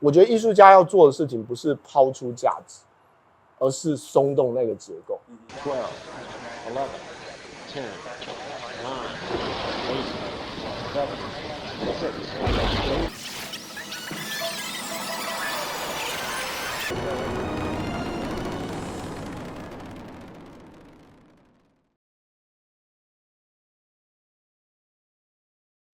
我觉得艺术家要做的事情不是抛出价值，而是松动那个结构。12, 11, 10, 9, 8, 7, 6, 5.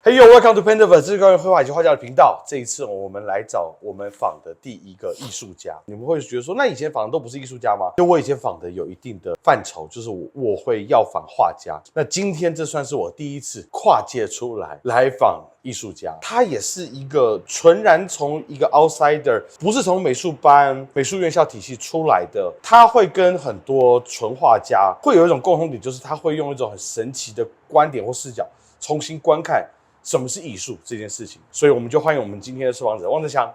Hey yo, welcome to Pendiverse， 这是关于绘画以及画家的频道。这一次我们来找我们访的第一个艺术家。你们会觉得说，那以前访的都不是艺术家吗？就我以前访的有一定的范畴，就是我会要访画家。那今天这算是我第一次跨界出来访艺术家。他也是一个纯然从一个 outsider， 不是从美术班、美术院校体系出来的。他会跟很多纯画家会有一种共同点，就是他会用一种很神奇的观点或视角重新观看什么是艺术这件事情，所以我们就欢迎我们今天的受访者汪哲祥。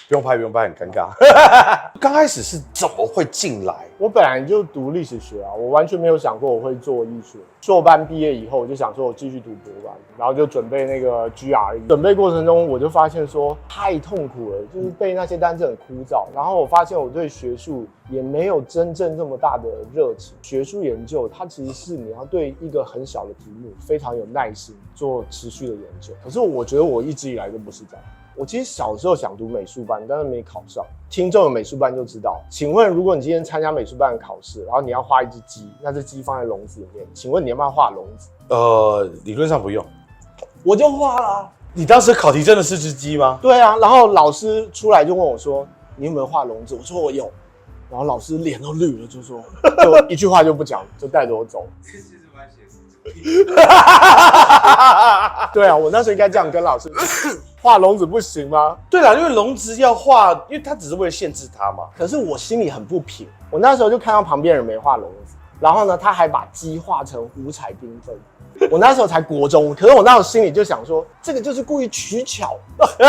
不用拍，很尴尬。刚开始是怎么会进来？我本来就读历史学啊，我完全没有想过我会做艺术。硕班毕业以后，我就想说我继续读博班，然后就准备那个 GRE。准备过程中，我就发现说太痛苦了，就是背那些单词很枯燥。然后我发现我对学术也没有真正这么大的热情。学术研究它其实是你要对一个很小的题目非常有耐心做持续的研究。可是我觉得我一直以来都不是这样。我其实小时候想读美术班，但是没考上。听众有美术班就知道。请问，如果你今天参加美术班的考试，然后你要画一只鸡，那只鸡放在笼子里面，请问你要不要画笼子？理论上不用。我就画了啊。你当时考题真的是只鸡吗？对啊，然后老师出来就问我说：“你有没有画笼子？”我说我有。然后老师脸都绿了，就说就一句话就不讲，就带着我走。这其实蛮写实。对啊，我那时候应该这样跟老师。画笼子不行吗？对啦，因为笼子要画，因为它只是为了限制它嘛。可是我心里很不平，我那时候就看到旁边人没画笼子，然后呢，他还把鸡画成五彩缤纷。我那时候才国中，可是我那时候心里就想说，这个就是故意取巧。例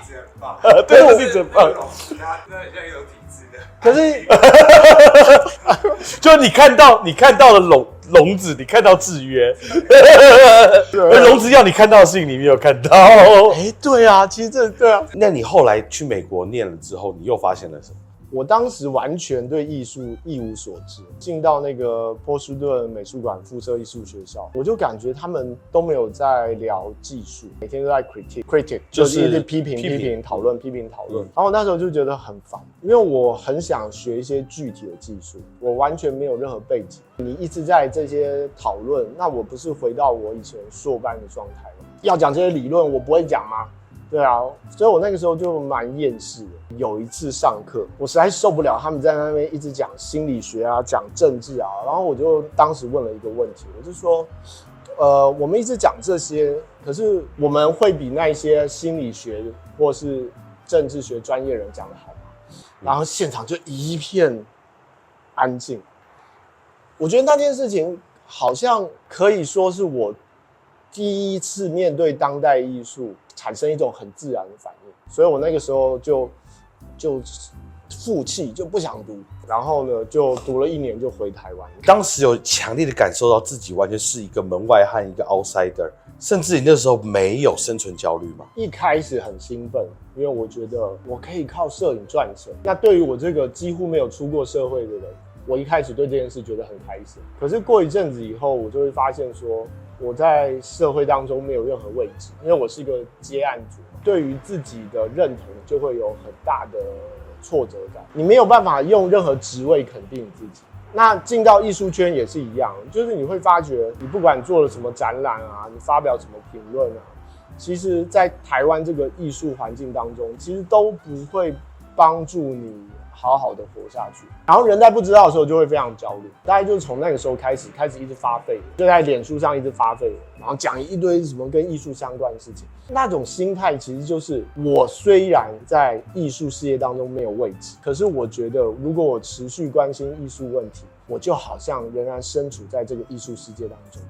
子很棒，对，例子很棒。他那很像一种体制的。可是，就你看到了笼子，你看到制约，而笼子要你看到的事情你没有看到。对啊，其实对啊。那你后来去美国念了之后，你又发现了什么？我当时完全对艺术一无所知，进到那个波士顿美术馆附设艺术学校，我就感觉他们都没有在聊技术，每天都在 critic， 就是一直批评讨论。然后我那时候就觉得很烦，因为我很想学一些具体的技术，我完全没有任何背景。你一直在这些讨论，那我不是回到我以前硕班的状态吗？要讲这些理论，我不会讲吗？对啊，所以我那个时候就蛮厌世的。有一次上课，我实在受不了他们在那边一直讲心理学啊，讲政治啊，然后我就当时问了一个问题，我就说，我们一直讲这些，可是我们会比那些心理学或是政治学专业人讲得好吗？然后现场就一片安静。我觉得那件事情好像可以说是我第一次面对当代艺术产生一种很自然的反应，所以我那个时候就负气，就不想读，然后呢就读了1年就回台湾。当时有强烈的感受到自己完全是一个门外汉，一个 outsider， 甚至你那时候没有生存焦虑吗？一开始很兴奋，因为我觉得我可以靠摄影赚钱。那对于我这个几乎没有出过社会的人，我一开始对这件事觉得很开心。可是过一阵子以后，我就会发现说，我在社会当中没有任何位置，因为我是一个接案族，对于自己的认同就会有很大的挫折感，你没有办法用任何职位肯定你自己。那进到艺术圈也是一样，就是你会发觉，你不管做了什么展览啊，你发表什么评论啊，其实在台湾这个艺术环境当中，其实都不会帮助你好好的活下去。然后人在不知道的时候就会非常焦虑，大概就是从那个时候开始一直发废，就在脸书上一直发废，然后讲一堆什么跟艺术相关的事情。那种心态其实就是我虽然在艺术事业当中没有位置，可是我觉得如果我持续关心艺术问题，我就好像仍然身处在这个艺术世界当中。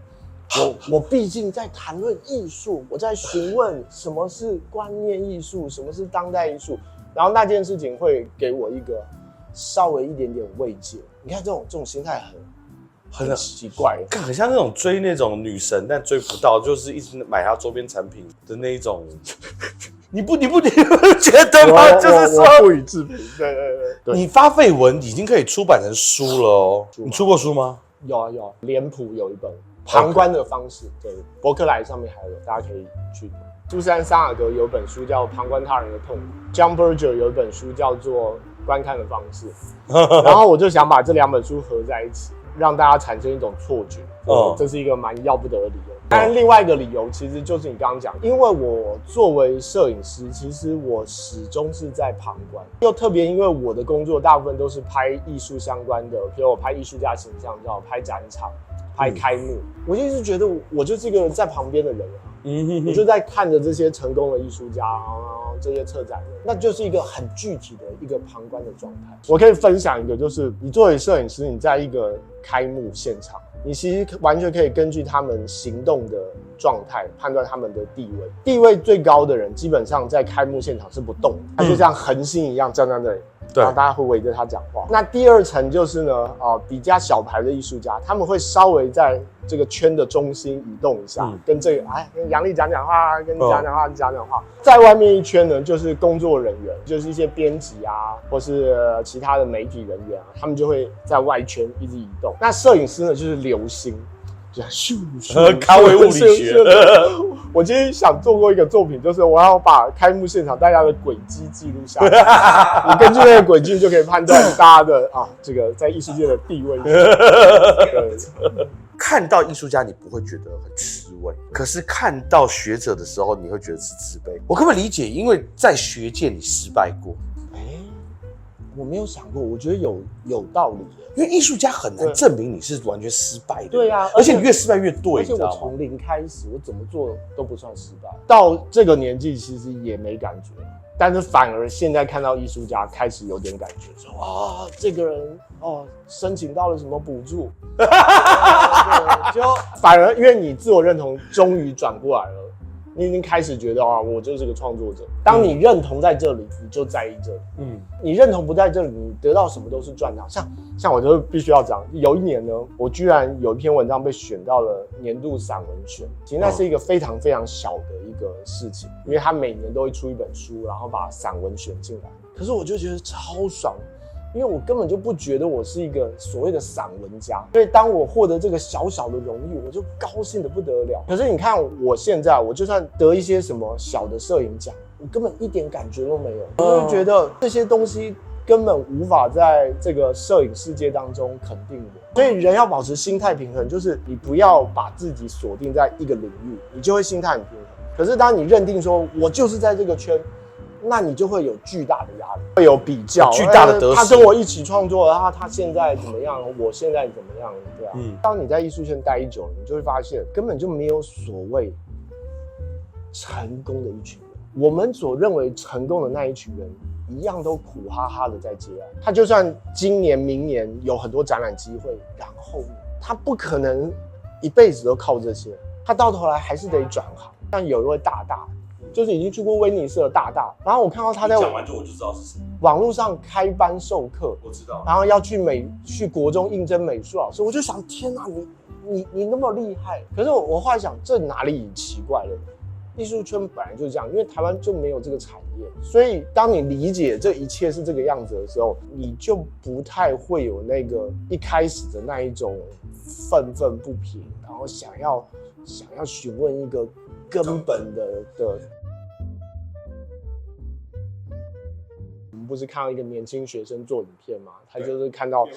我毕竟在谈论艺术，我在询问什么是观念艺术，什么是当代艺术，然后那件事情会给我一个稍微一点点慰藉。你看这种心态很奇怪，很像那种追那种女神，但追不到，就是一直买她周边产品的那一种。你不觉得吗？就是说我不予置评。对，你发绯闻已经可以出版成书了哦。你出过书吗？有啊，脸谱有一本《旁观的方式》，对，博客来上面还有，大家可以去读。苏珊·桑尔德有一本书叫《旁观他人的痛苦》，John Berger 有一本书叫做《观看的方式》，然后我就想把这2本书合在一起，让大家产生一种错觉，这是一个蛮要不得的理由。当然，另外一个理由其实就是你刚刚讲，因为我作为摄影师，其实我始终是在旁观，又特别因为我的工作大部分都是拍艺术相关的，比如我拍艺术家形象照、拍展场、拍开幕，我就一直觉得我就是一个在旁边的人啊。我就在看着这些成功的艺术家，然后这些策展人，那就是一个很具体的一个旁观的状态。我可以分享一个，就是你作为摄影师，你在一个开幕现场，你其实完全可以根据他们行动的状态判断他们的地位。地位最高的人，基本上在开幕现场是不动的，他就像恒星一样站在那里。然后大家会围着他讲话。那第2层就是呢，比较小牌的艺术家，他们会稍微在这个圈的中心移动一下，跟这个跟杨丽讲话，跟你讲讲话。在外面一圈呢，就是工作人员，就是一些编辑啊，或是其他的媒体人员啊，他们就会在外圈一直移动。那摄影师呢，就是流星。就咻卡维物理学。我今天想做过一个作品，就是我要把开幕现场大家的轨迹记录下来，你根据那个轨迹就可以判断大家的这个在艺术界的地位。看到艺术家你不会觉得很吃味，可是看到学者的时候你会觉得是自卑。我可不可以理解？因为在学界你失败过。我没有想过，我觉得有道理。因为艺术家很难证明你是完全失败的。对啊，而且你越失败越对，而且我从零开始，我怎么做都不算失败。到这个年纪其实也没感觉，但是反而现在看到艺术家开始有点感觉，说这个人申请到了什么补助，就反而因为你自我认同终于转过来了。你已经开始觉得我就是个创作者。当你认同在这里，你就在意这里。你认同不在这里，你得到什么都是赚到。像我就必须要讲，有一年呢，我居然有一篇文章被选到了年度散文选。其实那是一个非常非常小的一个事情，因为他每年都会出一本书，然后把散文选进来。可是我就觉得超爽。因为我根本就不觉得我是一个所谓的散文家，所以当我获得这个小小的荣誉，我就高兴得不得了。可是你看我现在，我就算得一些什么小的摄影奖，我根本一点感觉都没有。我就觉得这些东西根本无法在这个摄影世界当中肯定我。所以人要保持心态平衡，就是你不要把自己锁定在一个领域，你就会心态很平衡。可是当你认定说我就是在这个圈，那你就会有巨大的压力，会有比较，巨大的得失。他跟我一起创作，然后他现在怎么样，我现在怎么样，对啊。当你在艺术圈待久了，你就会发现根本就没有所谓成功的一群人。我们所认为成功的那一群人，一样都苦哈哈的在接案。他就算今年、明年有很多展览机会，然后他不可能一辈子都靠这些，他到头来还是得转行。像有一位大大。就是已经去过威尼斯的大大，然后我看到他在讲完就我就知道是谁，网络上开班授课，我知道，然后要去国中应征美术老师，我就想天哪，你那么厉害，可是我后来想这哪里奇怪了？艺术圈本来就是这样，因为台湾就没有这个产业，所以当你理解这一切是这个样子的时候，你就不太会有那个一开始的那一种愤愤不平，然后想要询问一个根本的。我们不是看到一个年轻学生做影片吗？他就是看到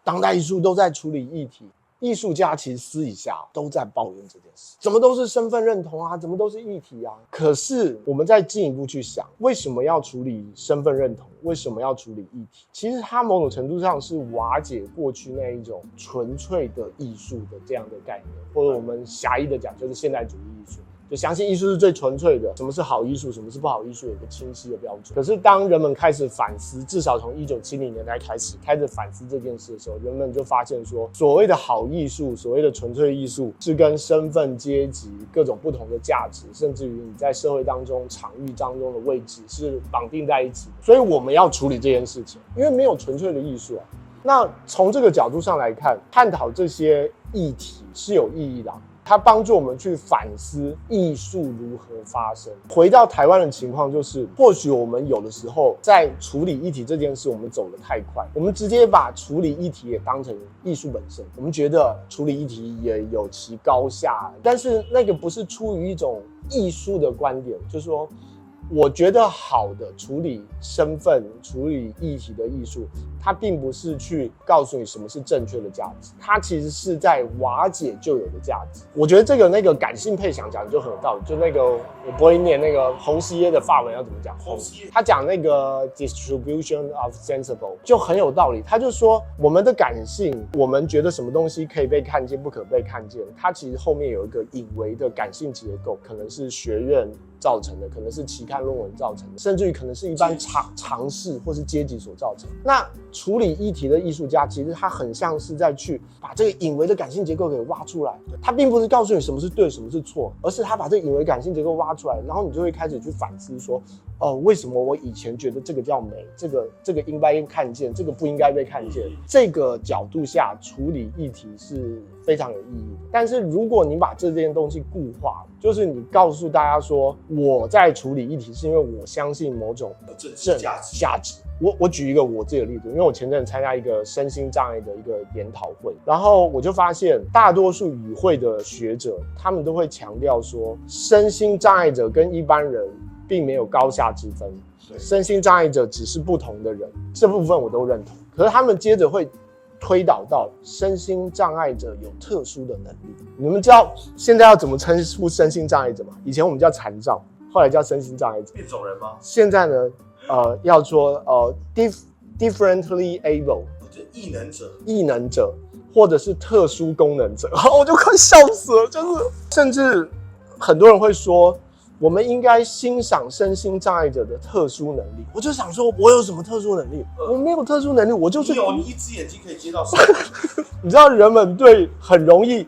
当代艺术都在处理议题，艺术家其实私底下都在抱怨这件事，怎么都是身份认同啊，怎么都是议题啊。可是我们再进一步去想，为什么要处理身份认同？为什么要处理议题？其实它某种程度上是瓦解过去那一种纯粹的艺术的这样的概念，或者我们狭义的讲，就是现代主义艺术。就相信艺术是最纯粹的，什么是好艺术，什么是不好艺术，有个清晰的标准。可是当人们开始反思，至少从1970年代开始反思这件事的时候，人们就发现说，所谓的好艺术，所谓的纯粹艺术，是跟身份、阶级、各种不同的价值，甚至于你在社会当中场域当中的位置是绑定在一起的。所以我们要处理这件事情，因为没有纯粹的艺术啊。那从这个角度上来看，探讨这些议题是有意义的。它帮助我们去反思艺术如何发生。回到台湾的情况，就是或许我们有的时候在处理议题这件事，我们走得太快，我们直接把处理议题也当成艺术本身。我们觉得处理议题也有其高下，但是那个不是出于一种艺术的观点，就是说，我觉得好的处理身份、处理议题的艺术，它并不是去告诉你什么是正确的价值，它其实是在瓦解旧有的价值。我觉得这个那个感性配想讲的就很有道理，就那个我不会念那个洪熙耶的法文要怎么讲？他讲那个 distribution of sensible 就很有道理。他就说我们的感性，我们觉得什么东西可以被看见，不可被看见，它其实后面有一个隐微的感性结构，可能是学院造成的，可能是期刊论文造成的，甚至于可能是一般常识或是阶级所造成的。那处理议题的艺术家，其实他很像是在去把这个隐微的感性结构给挖出来。他并不是告诉你什么是对，什么是错，而是他把这个隐微感性结构挖出来，然后你就会开始去反思说，为什么我以前觉得这个叫美，这个应该看见，这个不应该被看见。这个角度下处理议题是非常有意义的。但是如果你把这件东西固化，就是你告诉大家说，我在处理议题是因为我相信某种政治价值。我举一个我自己的例子，因为我前阵参加一个身心障碍的一个研讨会，然后我就发现大多数与会的学者，他们都会强调说，身心障碍者跟一般人并没有高下之分，身心障碍者只是不同的人，这部分我都认同。可是他们接着会推导到身心障碍者有特殊的能力。你们知道现在要怎么称呼身心障碍者吗？以前我们叫残障，后来叫身心障碍者。变种人吗？现在呢，要说differently able， 就异能者，或者是特殊功能者，我就快笑死了。就是甚至很多人会说，我们应该欣赏身心障碍者的特殊能力。我就想说，我有什么特殊能力？我没有特殊能力，我就是你一只眼睛可以接到手。你知道人们很容易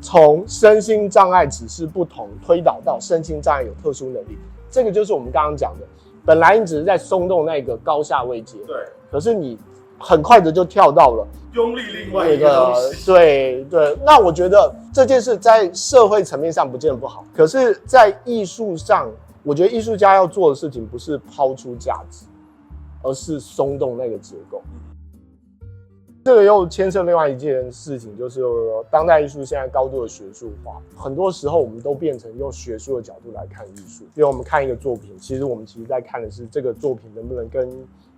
从身心障碍只是不同推导到身心障碍有特殊能力，这个就是我们刚刚讲的，本来你只是在松动那个高下位阶，对，可是你很快的就跳到了用力另外一个东西。对，那我觉得这件事在社会层面上不见得不好，可是在艺术上，我觉得艺术家要做的事情不是抛出价值，而是松动那个结构。这个又牵涉另外一件事情，就是当代艺术现在高度的学术化，很多时候我们都变成用学术的角度来看艺术。因为我们看一个作品，其实我们在看的是这个作品能不能跟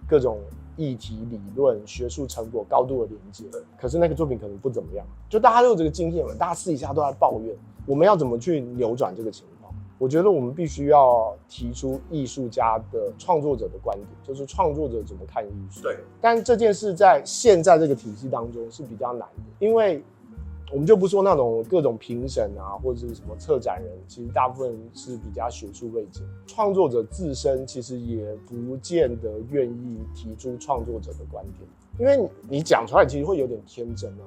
各种议题、理论、学术成果高度的连接。可是那个作品可能不怎么样，就大家都有这个经验嘛，大家私底下都在抱怨。我们要怎么去扭转这个情况？我觉得我们必须要提出艺术家的创作者的观点，就是创作者怎么看艺术。对，但这件事在现在这个体系当中是比较难的，因为我们就不说那种各种评审啊，或者是什么策展人，其实大部分是比较学术背景。创作者自身其实也不见得愿意提出创作者的观点，因为你讲出来其实会有点天真啊，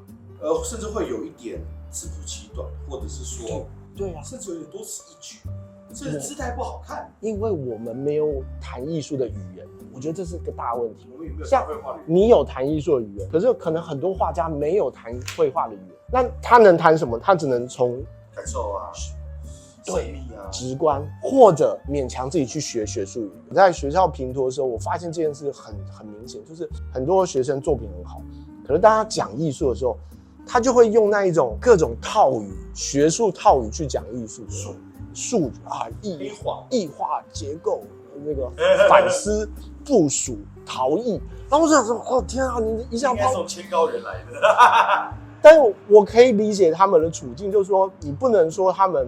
甚至会有一点自不其短，或者是说，对啊，甚至有点多此一举，这个姿态不好看。因为我们没有谈艺术的语言，我觉得这是个大问题。我们有没有像绘画语言？你有谈艺术的语言，可是可能很多画家没有谈绘画的语言，那他能谈什么？他只能从感受啊，对神秘啊，直观，或者勉强自己去学学术语。我在学校评图的时候，我发现这件事很明显，就是很多学生作品很好，可是当他讲艺术的时候，他就会用那一种各种套语、学术套语去讲艺术，术啊，异化结构，那个反思、部署、陶艺。然后我就想说，哦天啊，你一下应该从天高人来的。但是我可以理解他们的处境，就是说你不能说他们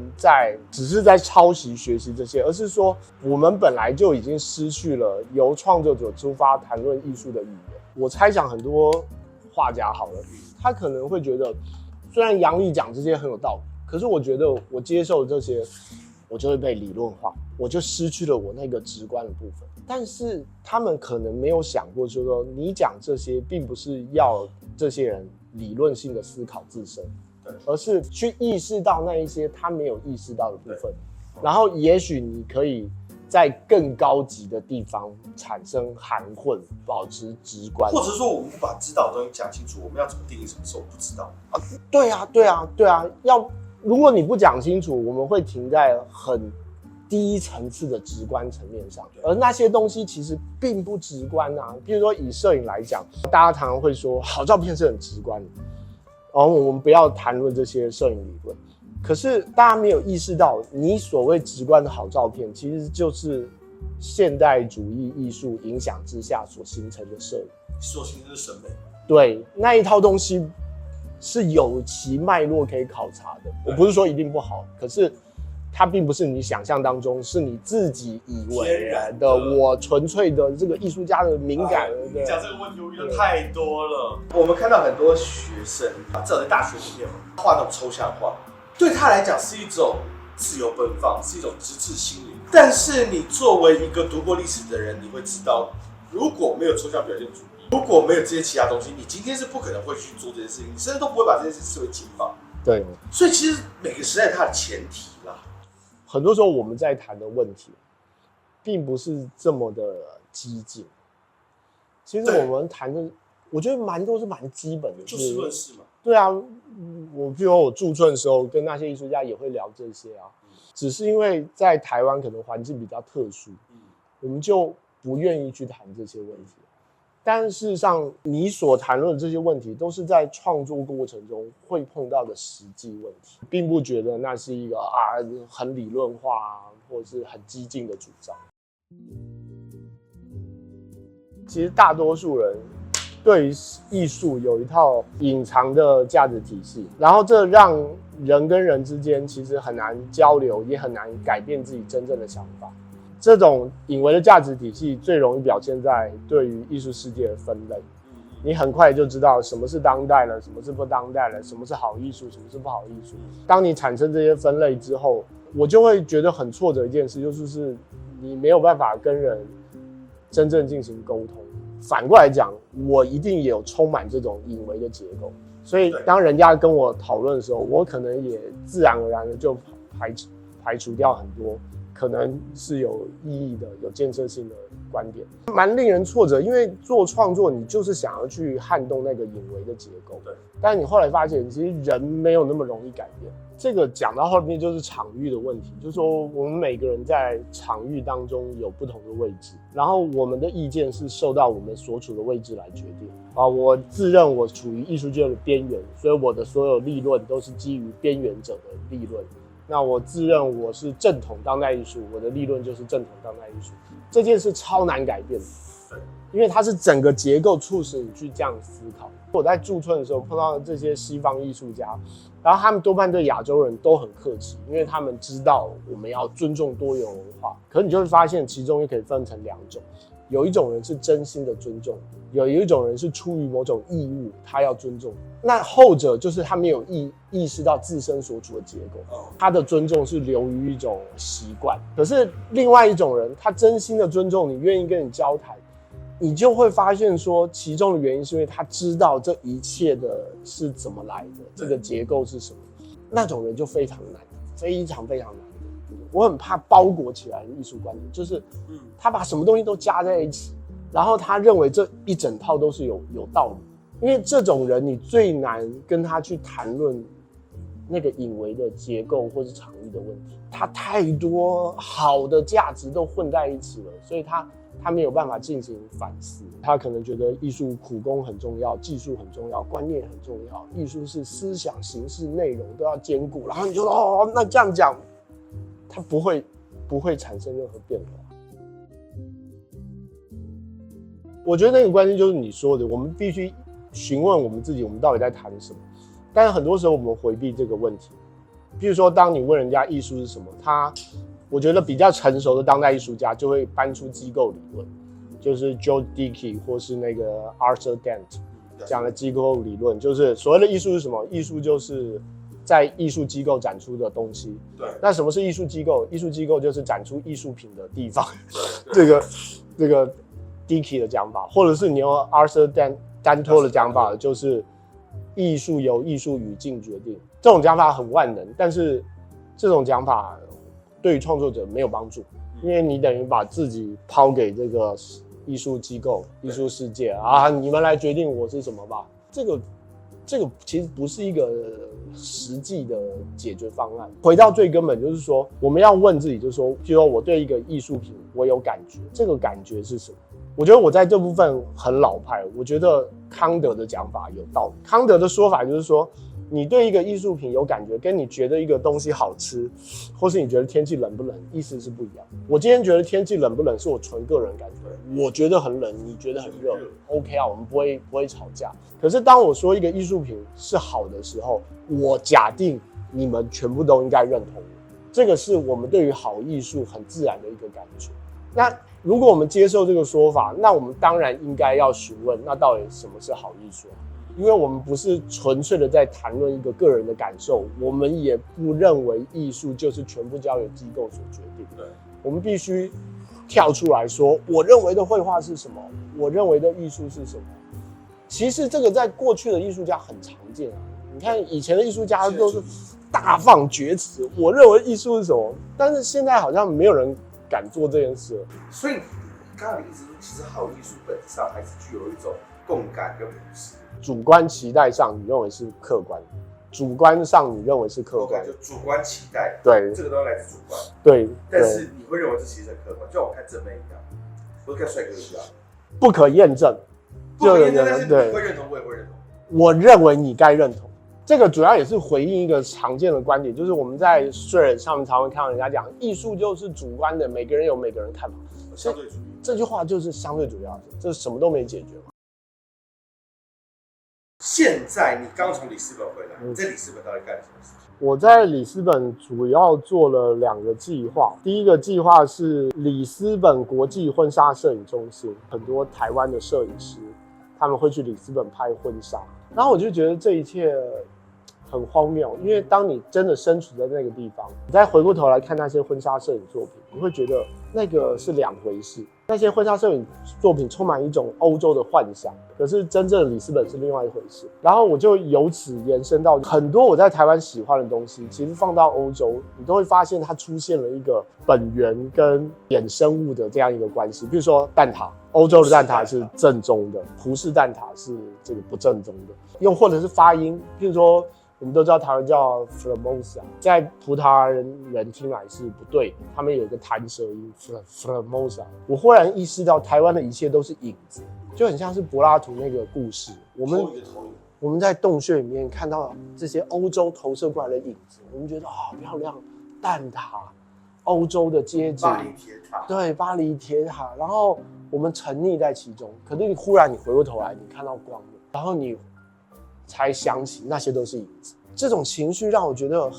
只是在抄袭学习这些，而是说我们本来就已经失去了由创作者出发谈论艺术的语言。我猜想很多画家好了，他可能会觉得，虽然杨丽讲这些很有道理，可是我觉得我接受这些，我就会被理论化，我就失去了我那个直观的部分。但是他们可能没有想过，就是说你讲这些，并不是要这些人理论性的思考自身，而是去意识到那一些他没有意识到的部分。然后也许你可以在更高级的地方产生含混，保持直观。或者说我们不把知道的东西讲清楚，我们要怎么定义什么是我不知道？对啊，如果你不讲清楚，我们会停在很低层次的直观层面上，而那些东西其实并不直观啊。比如说以摄影来讲，大家常常会说好照片是很直观的，然后我们不要谈论这些摄影理论。可是大家没有意识到，你所谓直观的好照片，其实就是现代主义艺术影响之下所形成的摄影，所形成的审美。对，那一套东西是有其脉络可以考察的。我不是说一定不好，可是它并不是你想象当中，是你自己以为的。我纯粹的这个艺术家的敏感。你讲这个问题，我遇到太多了。我们看到很多学生，至少在大学里面画那种抽象画，对他来讲是一种自由奔放，是一种直至心灵。但是你作为一个读过历史的人，你会知道，如果没有抽象表现主义，如果没有这些其他东西，你今天是不可能会去做这件事情，你甚至都不会把这件事视为解放。对，所以其实每个时代它的前提啦，很多时候我们在谈的问题，并不是这么的激进。其实我们谈的，我觉得蛮多是蛮基本的，就事论事嘛。对啊，比如我驻村的时候，跟那些艺术家也会聊这些啊。只是因为在台湾可能环境比较特殊，我们就不愿意去谈这些问题。但事实上，你所谈论的这些问题，都是在创作过程中会碰到的实际问题，并不觉得那是一个很理论化或者是很激进的主张。其实大多数人对于艺术有一套隐藏的价值体系，然后这让人跟人之间其实很难交流，也很难改变自己真正的想法。这种隐微的价值体系最容易表现在对于艺术世界的分类，你很快就知道什么是当代了，什么是不当代了，什么是好艺术，什么是不好艺术。当你产生这些分类之后，我就会觉得很挫折一件事，就是你没有办法跟人真正进行沟通。反过来讲，我一定也有充满这种隐微的结构，所以当人家跟我讨论的时候，我可能也自然而然的就排除掉很多可能是有意义的、有建设性的观点，蛮令人挫折。因为做创作，你就是想要去撼动那个隐微的结构，对。但你后来发现，其实人没有那么容易改变。这个讲到后面就是场域的问题，就是说我们每个人在场域当中有不同的位置，然后我们的意见是受到我们所处的位置来决定。我自认我处于艺术界的边缘，所以我的所有立论都是基于边缘者的立论。那我自认我是正统当代艺术，我的立论就是正统当代艺术。这件事超难改变的，因为它是整个结构促使你去这样思考。我在驻村的时候碰到这些西方艺术家，然后他们多半对亚洲人都很客气，因为他们知道我们要尊重多元文化。可是你就会发现，其中也可以分成两种。有一种人是真心的尊重，有一种人是出于某种义务，他要尊重。那后者就是他没有意识到自身所处的结构，他的尊重是流于一种习惯。可是另外一种人，他真心的尊重你，愿意跟你交谈，你就会发现说，其中的原因是因为他知道这一切的是怎么来的，这个结构是什么。那种人就非常难，非常非常难。我很怕包裹起来的艺术观点，就是他把什么东西都加在一起，然后他认为这一整套都是有道理。因为这种人，你最难跟他去谈论那个隐微的结构或是场域的问题，他太多好的价值都混在一起了，所以他没有办法进行反思。他可能觉得艺术苦功很重要，技术很重要，观念很重要，艺术是思想、形式、内容都要兼顾。然后你就说那这样讲。它不会产生任何变化。我觉得那个关键就是你说的，我们必须询问我们自己，我们到底在谈什么。但是很多时候我们回避这个问题。譬如说，当你问人家艺术是什么，我觉得比较成熟的当代艺术家就会搬出机构理论，就是 Joe Dickey 或是那个 Arthur Dent 讲的机构理论，就是所谓的艺术是什么？艺术就是在艺术机构展出的东西。对，那什么是艺术机构？艺术机构就是展出艺术品的地方。这个 Dickey 的讲法，或者是你用 Arthur Danto 的讲法，就是艺术由艺术语境决定。这种讲法很万能，但是这种讲法对于创作者没有帮助。因为你等于把自己抛给这个艺术机构、艺术世界啊，你们来决定我是什么吧。这个其实不是一个实际的解决方案。回到最根本，就是说我们要问自己，就是说，譬如说我对一个艺术品我有感觉，这个感觉是什么？我觉得我在这部分很老派，我觉得康德的讲法有道理。康德的说法就是说，你对一个艺术品有感觉，跟你觉得一个东西好吃，或是你觉得天气冷不冷，意思是不一样。我今天觉得天气冷不冷是我纯个人感觉，我觉得很冷，你觉得很热 ，OK 啊，我们不会吵架。可是当我说一个艺术品是好的时候，我假定你们全部都应该认同我，这个是我们对于好艺术很自然的一个感觉。那如果我们接受这个说法，那我们当然应该要询问，那到底什么是好艺术？因为我们不是纯粹的在谈论一个个人的感受，我们也不认为艺术就是全部交由机构所决定。对，我们必须跳出来说，我认为的绘画是什么，我认为的艺术是什么。其实这个在过去的艺术家很常见啊，你看以前的艺术家都是大放厥词，我认为艺术是什么，但是现在好像没有人敢做这件事了。所以刚刚的意思是，其实好艺术本质上还是具有一种共感跟朴实。主观期待上你认为是客观，主观上你认为是客观，就主观期待，对，这个东西来自主观，对，但是你会认为这其实很客观，就像我看正妹一样，或者看帅哥一样，不可验证，不可验证，但是对，你会认同，我也会认同。我认为你该认同。这个主要也是回应一个常见的观点，就是我们在Threads上面常会看到人家讲，艺术就是主观的，每个人有每个人看法。相对主义这句话就是相对主义，这什么都没解决嘛。现在你刚从里斯本回来，你在里斯本到底干了什么事情？我在里斯本主要做了2个计划，第一个计划是里斯本国际婚纱摄影中心，很多台湾的摄影师他们会去里斯本拍婚纱，然后我就觉得这一切很荒谬，因为当你真的身处在那个地方，你再回过头来看那些婚纱摄影作品，你会觉得那个是2回事。那些婚纱摄影作品充满一种欧洲的幻想，可是真正的里斯本是另外一回事。然后我就由此延伸到很多我在台湾喜欢的东西，其实放到欧洲，你都会发现它出现了一个本源跟衍生物的这样一个关系。比如说蛋挞，欧洲的蛋挞是正宗的，葡式蛋挞是这个不正宗的，又或者是发音，譬如说我们都知道台湾叫 Formosa， 在葡萄牙人听来是不对的，他们有一个弹舌音 Formosa。我忽然意识到台湾的一切都是影子，就很像是柏拉图那个故事，我们在洞穴里面看到这些欧洲投射过来的影子，我们觉得漂亮，蛋挞，欧洲的街景，巴黎铁塔，对，巴黎铁塔，然后我们沉溺在其中，可是你忽然回过头来，你看到光了，然后你才想起那些都是影子。这种情绪让我觉得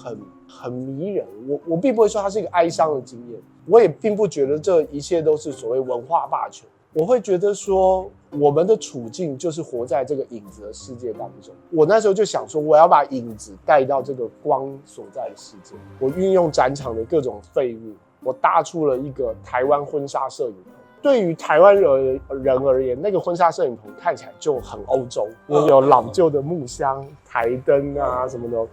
很迷人。我并不会说它是一个哀伤的经验，我也并不觉得这一切都是所谓文化霸权。我会觉得说，我们的处境就是活在这个影子的世界当中。我那时候就想说，我要把影子带到这个光所在的世界。我运用展场的各种废物，我搭出了一个台湾婚纱摄影棚。对于台湾人而言，那个婚纱摄影棚看起来就很欧洲，有老旧的木箱、台灯啊什么的。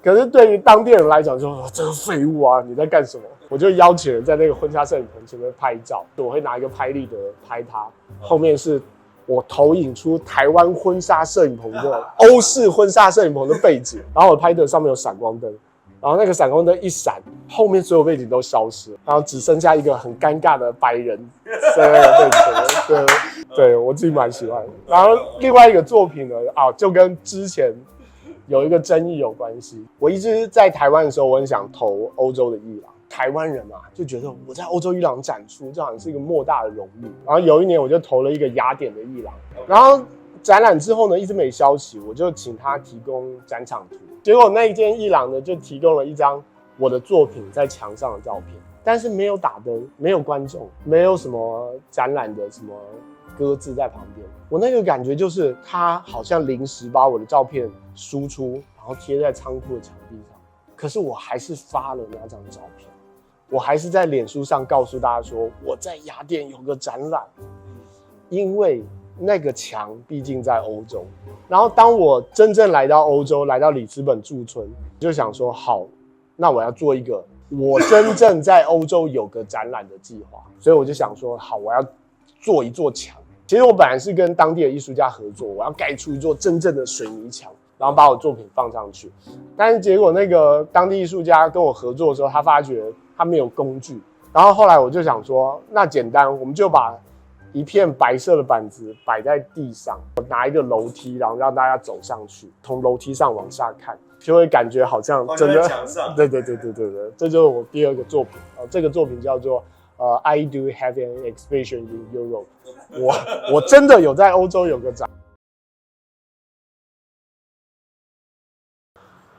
可是对于当地人来讲，就说这个废物啊，你在干什么？我就邀请人在那个婚纱摄影棚前面拍照，我会拿一个拍立得拍它，后面是我投影出台湾婚纱摄影棚的欧式婚纱摄影棚的背景，然后我拍的上面有闪光灯。然后那个闪光灯一闪，后面所有背景都消失了，然后只剩下一个很尴尬的白人在那个背景。对，我自己蛮喜欢的。然后另外一个作品呢，就跟之前有一个争议有关系。我一直在台湾的时候，我很想投欧洲的艺廊。台湾人嘛，就觉得我在欧洲艺廊展出，这好像是一个莫大的荣誉。然后有一年我就投了一个雅典的艺廊，然后展览之后呢，一直没消息，我就请他提供展场图。结果那一间艺廊呢，就提供了一张我的作品在墙上的照片，但是没有打灯，没有观众，没有什么展览的什么鸽子在旁边。我那个感觉就是，他好像临时把我的照片输出，然后贴在仓库的墙壁上。可是我还是发了那张照片，我还是在脸书上告诉大家说，我在雅典有个展览，因为那个墙毕竟在欧洲。然后当我真正来到欧洲，来到里斯本驻村，就想说好，那我要做一个我真正在欧洲有个展览的计划，所以我就想说，好，我要做一座墙。其实我本来是跟当地的艺术家合作，我要盖出一座真正的水泥墙，然后把我作品放上去。但是结果那个当地艺术家跟我合作的时候，他发觉他没有工具，然后后来我就想说，那简单，我们就把一片白色的板子摆在地上，拿一个楼梯，然后让大家走上去，从楼梯上往下看，就会感觉好像真的。对，这就是我第二个作品。这个作品叫做I do have an exhibition in Europe。我真的有在欧洲有个展。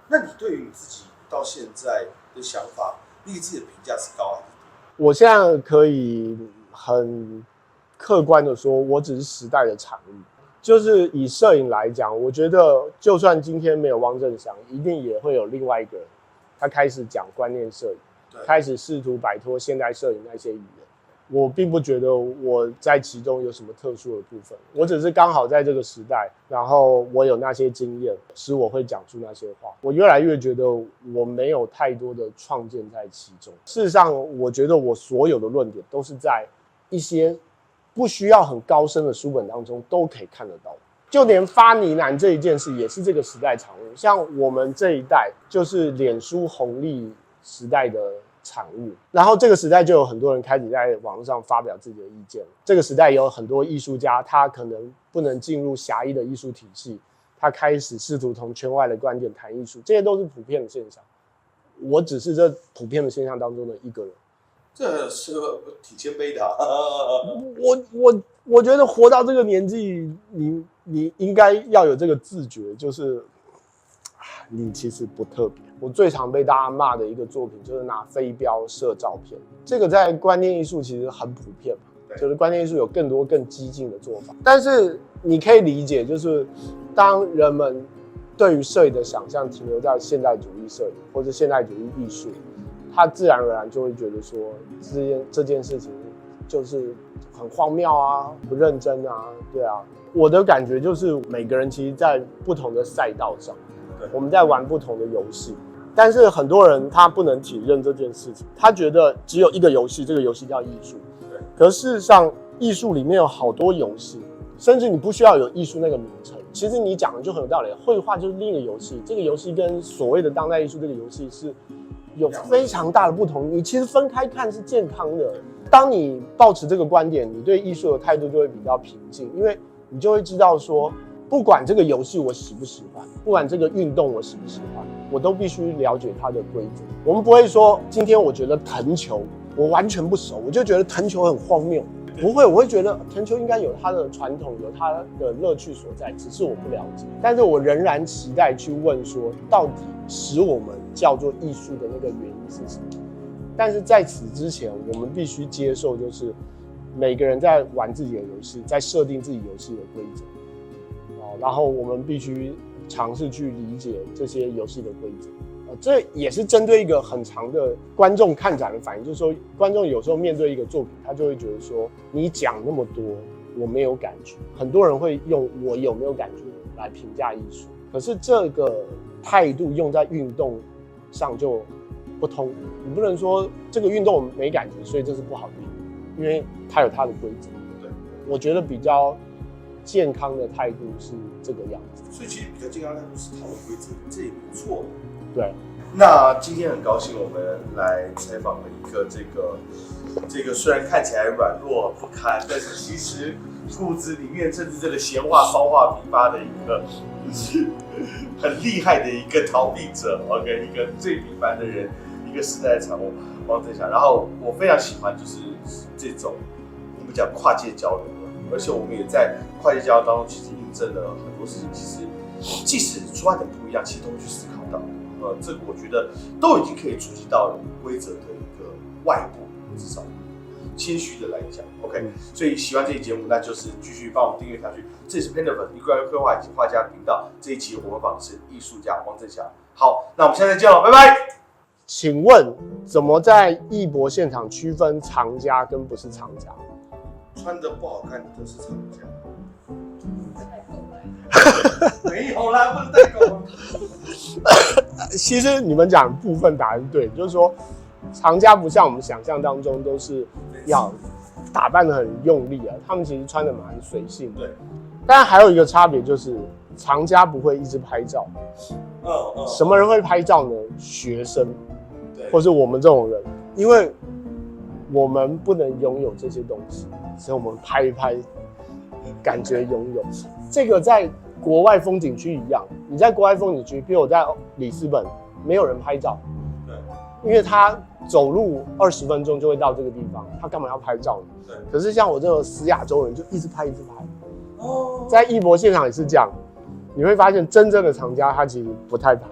那你对于你自己到现在的想法，你给自己的评价是高还是低？我现在可以很客观的说，我只是时代的产物。就是以摄影来讲，我觉得就算今天没有汪正祥，一定也会有另外一个人，他开始讲观念摄影，开始试图摆脱现代摄影那些语言。我并不觉得我在其中有什么特殊的部分，我只是刚好在这个时代，然后我有那些经验，使我会讲出那些话。我越来越觉得我没有太多的创建在其中。事实上，我觉得我所有的论点都是在一些不需要很高深的书本当中都可以看得到。就连发呢喃这一件事也是这个时代产物，像我们这一代就是脸书红利时代的产物，然后这个时代就有很多人开始在网络上发表自己的意见。这个时代有很多艺术家，他可能不能进入狭义的艺术体系，他开始试图从圈外的观点谈艺术，这些都是普遍的现象。我只是这普遍的现象当中的一个人。这是挺谦卑的啊。我觉得活到这个年纪，你应该要有这个自觉，就是你其实不特别。我最常被大家骂的一个作品就是拿飞镖射照片，这个在观念艺术其实很普遍嘛，就是观念艺术有更多更激进的做法。但是你可以理解，就是当人们对于摄影的想象停留在现代主义摄影或者现代主义艺术，他自然而然就会觉得说这件事情就是很荒谬啊，不认真啊，对啊。我的感觉就是每个人其实在不同的赛道上，我们在玩不同的游戏，但是很多人他不能体认这件事情，他觉得只有一个游戏，这个游戏叫艺术。可事实上，艺术里面有好多游戏，甚至你不需要有艺术那个名称。其实你讲的就很有道理，绘画就是另一个游戏，这个游戏跟所谓的当代艺术这个游戏是有非常大的不同。你其实分开看是健康的。当你抱持这个观点，你对艺术的态度就会比较平静，因为你就会知道说，不管这个游戏我喜不喜欢，不管这个运动我喜不喜欢，我都必须了解它的规则。我们不会说今天我觉得藤球我完全不熟，我就觉得藤球很荒谬。不会，我会觉得藤球应该有它的传统，有它的乐趣所在，只是我不了解。但是我仍然期待去问说，到底使我们叫做艺术的那个原因是什么？但是在此之前，我们必须接受，就是每个人在玩自己的游戏，在设定自己游戏的规则。然后我们必须尝试去理解这些游戏的规则。这也是针对一个很长的观众看展的反应，就是说观众有时候面对一个作品，他就会觉得说你讲那么多，我没有感觉。很多人会用我有没有感觉来评价艺术，可是这个态度用在运动上就不通。你不能说这个运动没感觉，所以这是不好的运动，因为它有它的规则。对，我觉得比较健康的态度是这个样子。所以其实比较健康的态度是讨论规则，这也不错。对。那今天很高兴我们来采访了一个这个虽然看起来软弱不堪，但是其实骨子里面甚至这个闲话骚话频发的一个很厉害的一个逃避者 ，OK， 一个最平凡的人，一个时代的产物汪正祥。然后我非常喜欢就是这种我们讲跨界交流，而且我们也在跨界交流当中其实印证了很多事情，其实即使出发点不一样，其实都会去思考到。这个我觉得都已经可以触及到规则的一个外部，至少谦虚的来讲 ，OK。所以喜欢这期节目，那就是继续帮我们订阅下去。这里是 Penderford 一个人绘画以及画家频道。这一期我们访的是艺术家汪正祥。好，那我们下次再见了，拜拜。请问怎么在艺博现场区分藏家跟不是藏家？穿得不好看的是藏家。没有啦，不是代购。其实你们讲部分答案是对，就是说，藏家不像我们想象当中都是要打扮的很用力啊，他们其实穿的蛮随性的。对。但还有一个差别就是，藏家不会一直拍照。什么人会拍照呢？学生，或是我们这种人，因为我们不能拥有这些东西，所以我们拍一拍，感觉拥有。这个在国外风景区一样，你在国外风景区，比如我在里斯本，没有人拍照，因为他走路20分钟就会到这个地方，他干嘛要拍照呢？可是像我这种死亚洲人，就一直拍一直拍。在艺博现场也是这样，你会发现真正的藏家他其实不太拍，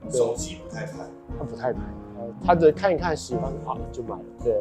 手机不太拍，他不太拍，他只看一看喜欢啊就买了。对，